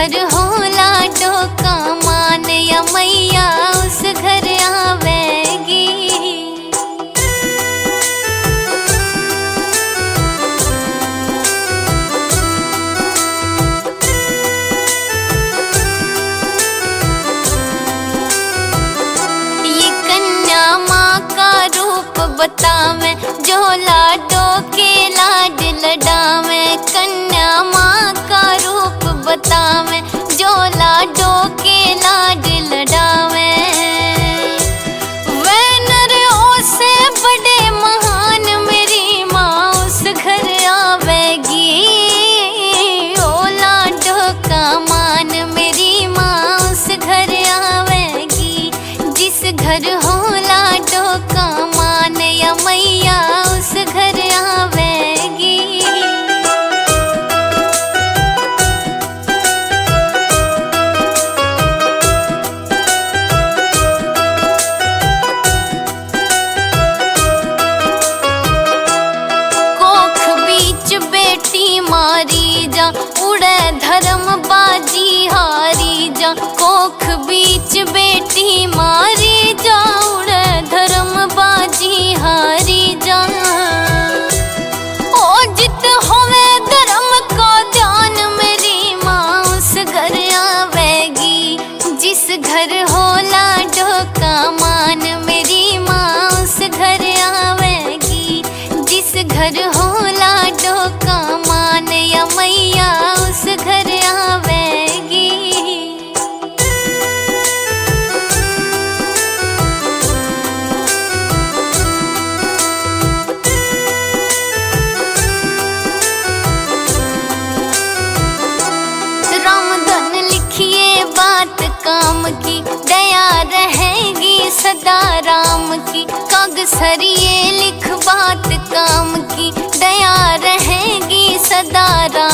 घर होला डोका मान या मैया उस घर आवेगी। ये कन्या माँ का रूप बतावे जो लाडो के लाड लडावे। कन्या माँ का रूप बतावे जो लाडो के लाड लडावे। वे नरों से बड़े महान मेरी माँ उस घर आवेगी। ओ लाडो का मान मेरी माँ उस घर आवेगी। जिस घर हो लाडो का मान या मैया उस घर आवेगी। बेटी मारी जा उड़े धर्म बाजी हारी जा। कोख बीच बेटी मारी जा उड़े धर्म बाजी हारी जा। ओ जित होवे धर्म का ध्यान मेरी माँ उस घर आवेगी। जिस घर हो लाडो का मान मेरी माँ उस घर आवेगी। जिस घर हो लाडो का मान या मैया उस घर आवेगी। रामधन लिखिए बात काम की दया रहेगी सदा राम की। कागसरिये लिख बात काम की दया रहेगी सदा राम